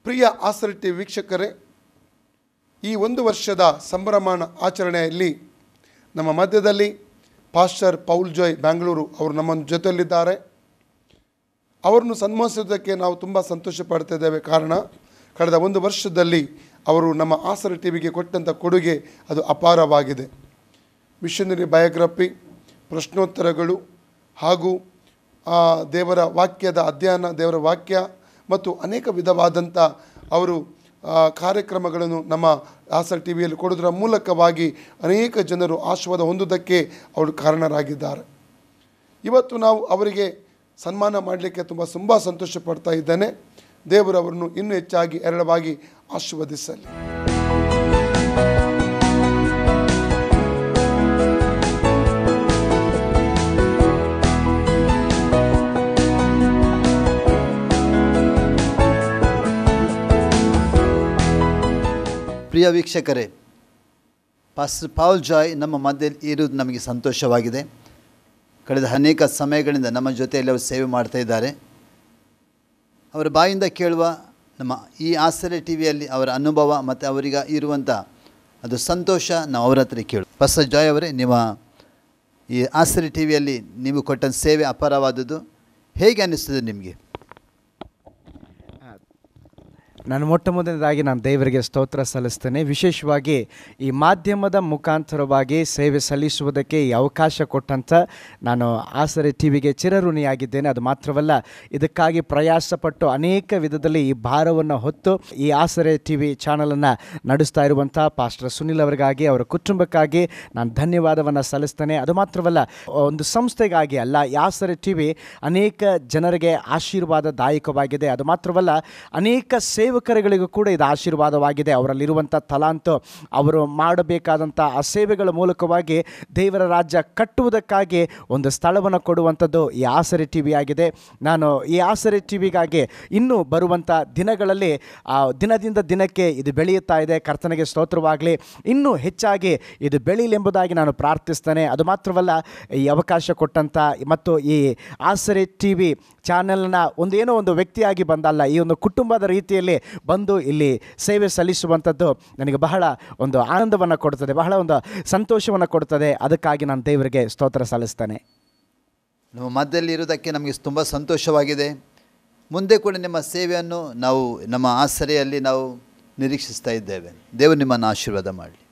ಪ್ರಿಯ ಆಸರೆ ಟಿವಿ ವೀಕ್ಷಕರೇ, ಈ ಒಂದು ವರ್ಷದ ಸಂಭ್ರಮ ಆಚರಣೆಯಲ್ಲಿ ನಮ್ಮ ಮಧ್ಯದಲ್ಲಿ ಪಾಸ್ಟರ್ ಪೌಲ್ ಜಾಯ್ ಬೆಂಗಳೂರು ಅವರು ನಮ್ಮ ಜೊತೆಯಲ್ಲಿದ್ದಾರೆ. ಅವರನ್ನು ಸನ್ಮಾನಿಸುವುದಕ್ಕೆ ನಾವು ತುಂಬ ಸಂತೋಷ ಪಡ್ತಿದ್ದೇವೆ. ಕಾರಣ ಕಳೆದ ಒಂದು ವರ್ಷದಲ್ಲಿ ಅವರು ನಮ್ಮ ಆಸರೆ ಟಿವಿಗೆ ಕೊಟ್ಟಂಥ ಕೊಡುಗೆ ಅದು ಅಪಾರವಾಗಿದೆ. ಮಿಷನರಿ ಬಯೋಗ್ರಫಿ, ಪ್ರಶ್ನೋತ್ತರಗಳು ಹಾಗೂ ದೇವರ ವಾಕ್ಯದ ಅಧ್ಯಯನ, ದೇವರ ವಾಕ್ಯ ಮತ್ತು ಅನೇಕ ವಿಧವಾದಂಥ ಅವರು ಕಾರ್ಯಕ್ರಮಗಳನ್ನು ನಮ್ಮ ಆಸರೆ ಟಿವಿಯಲ್ಲಿ ಕೊಡುವುದರ ಮೂಲಕವಾಗಿ ಅನೇಕ ಜನರು ಆಶೀರ್ವಾದ ಹೊಂದುವುದಕ್ಕೆ ಅವರು ಕಾರಣರಾಗಿದ್ದಾರೆ. ಇವತ್ತು ನಾವು ಅವರಿಗೆ ಸನ್ಮಾನ ಮಾಡಲಿಕ್ಕೆ ತುಂಬ ಸಂತೋಷ ಪಡ್ತಾ ಇದ್ದೇನೆ. ದೇವರು ಅವರನ್ನು ಇನ್ನೂ ಹೆಚ್ಚಾಗಿ ಹೇರಳವಾಗಿ ಆಶೀರ್ವದಿಸಲಿ. ಪ್ರಿಯ ವೀಕ್ಷಕರೇ, ಪಾಸ್ಟರ್ ಪೌಲ್ ಜಾಯ್ ನಮ್ಮ ಮಧ್ಯದಲ್ಲಿ ಇರುವುದು ನಮಗೆ ಸಂತೋಷವಾಗಿದೆ. ಕಳೆದ ಅನೇಕ ಸಮಯಗಳಿಂದ ನಮ್ಮ ಜೊತೆಯಲ್ಲಿ ಅವರು ಸೇವೆ ಮಾಡ್ತಾ ಇದ್ದಾರೆ. ಅವರ ಬಾಯಿಂದ ಕೇಳುವ ನಮ್ಮ ಈ ಆಸರೆ ಟಿವಿಯಲ್ಲಿ ಅವರ ಅನುಭವ ಮತ್ತು ಅವರಿಗೆ ಇರುವಂಥ ಅದು ಸಂತೋಷ ನಾವು ಅವರ ಹತ್ರ ಕೇಳು. ಪಾಸ್ಟರ್ ಜಾಯ್ ಅವರೇ, ನಿಮ್ಮ ಈ ಆಸರೆ ಟಿವಿಯಲ್ಲಿ ನೀವು ಕೊಟ್ಟ ಸೇವೆ ಅಪಾರವಾದದ್ದು. ಹೇಗೆ ಅನ್ನಿಸ್ತದೆ ನಿಮಗೆ? ನಾನು ಮೊಟ್ಟಮೊದಲನೇದಾಗಿ ನಾನು ದೇವರಿಗೆ ಸ್ತೋತ್ರ ಸಲ್ಲಿಸ್ತೇನೆ. ವಿಶೇಷವಾಗಿ ಈ ಮಾಧ್ಯಮದ ಮುಖಾಂತರವಾಗಿ ಸೇವೆ ಸಲ್ಲಿಸುವುದಕ್ಕೆ ಈ ಅವಕಾಶ ಕೊಟ್ಟಂಥ ನಾನು ಆಸರೆ ಟಿವಿಗೆ ಚಿರಋಣಿಯಾಗಿದ್ದೇನೆ. ಅದು ಮಾತ್ರವಲ್ಲ, ಇದಕ್ಕಾಗಿ ಪ್ರಯಾಸಪಟ್ಟು ಅನೇಕ ವಿಧದಲ್ಲಿ ಈ ಭಾರವನ್ನು ಹೊತ್ತು ಈ ಆಸರೆ ಟಿವಿ ಚಾನಲನ್ನು ನಡೆಸ್ತಾ ಇರುವಂಥ ಪಾಸ್ಟರ್ ಸುನಿಲ್ ಅವರಿಗಾಗಿ, ಅವರ ಕುಟುಂಬಕ್ಕಾಗಿ ನಾನು ಧನ್ಯವಾದವನ್ನು ಸಲ್ಲಿಸ್ತೇನೆ. ಅದು ಮಾತ್ರವಲ್ಲ, ಒಂದು ಸಂಸ್ಥೆಗಾಗಿ ಅಲ್ಲ, ಈ ಆಸರೆ ಟಿವಿ ಅನೇಕ ಜನರಿಗೆ ಆಶೀರ್ವಾದದಾಯಕವಾಗಿದೆ. ಅದು ಮಾತ್ರವಲ್ಲ, ಅನೇಕ ಸೇವಕರುಗಳಿಗೂ ಕೂಡ ಇದು ಆಶೀರ್ವಾದವಾಗಿದೆ. ಅವರಲ್ಲಿರುವಂಥ ತಲಾಂತು, ಅವರು ಮಾಡಬೇಕಾದಂಥ ಆ ಸೇವೆಗಳ ಮೂಲಕವಾಗಿ ದೇವರ ರಾಜ್ಯ ಕಟ್ಟುವುದಕ್ಕಾಗಿ ಒಂದು ಸ್ಥಳವನ್ನು ಕೊಡುವಂಥದ್ದು ಈ ಆಸರೆ ಟಿವಿ ಆಗಿದೆ. ನಾನು ಈ ಆಸರೆ ಟಿವಿಗಾಗಿ ಇನ್ನೂ ಬರುವಂಥ ದಿನಗಳಲ್ಲಿ ದಿನದಿಂದ ದಿನಕ್ಕೆ ಇದು ಬೆಳೆಯುತ್ತಾ ಇದೆ. ಕರ್ತನಿಗೆ ಸ್ತೋತ್ರವಾಗಲಿ. ಇನ್ನೂ ಹೆಚ್ಚಾಗಿ ಇದು ಬೆಳೀಲೆಂಬುದಾಗಿ ನಾನು ಪ್ರಾರ್ಥಿಸ್ತೇನೆ. ಅದು ಮಾತ್ರವಲ್ಲ, ಈ ಅವಕಾಶ ಕೊಟ್ಟಂಥ ಮತ್ತು ಈ ಆಸರೆ ಟಿವಿ ಚಾನೆಲ್ನ ಏನೋ ಒಂದು ವ್ಯಕ್ತಿಯಾಗಿ ಬಂದಲ್ಲ, ಈ ಒಂದು ಕುಟುಂಬದ ರೀತಿಯಲ್ಲಿ ಬಂದು ಇಲ್ಲಿ ಸೇವೆ ಸಲ್ಲಿಸುವಂಥದ್ದು ನನಗೆ ಬಹಳ ಒಂದು ಆನಂದವನ್ನು ಕೊಡ್ತದೆ, ಬಹಳ ಒಂದು ಸಂತೋಷವನ್ನು ಕೊಡ್ತದೆ. ಅದಕ್ಕಾಗಿ ನಾನು ದೇವರಿಗೆ ಸ್ತೋತ್ರ ಸಲ್ಲಿಸ್ತೇನೆ. ನಮ್ಮ ಮಧ್ಯದಲ್ಲಿ ಇರುವುದಕ್ಕೆ ನಮಗೆ ತುಂಬ ಸಂತೋಷವಾಗಿದೆ. ಮುಂದೆ ಕೂಡ ನಿಮ್ಮ ಸೇವೆಯನ್ನು ನಾವು ನಮ್ಮ ಆಸರೆಯಲ್ಲಿ ನಾವು ನಿರೀಕ್ಷಿಸ್ತಾ ಇದ್ದೇವೆ. ದೇವರು ನಿಮ್ಮನ್ನು ಆಶೀರ್ವಾದ ಮಾಡಲಿ.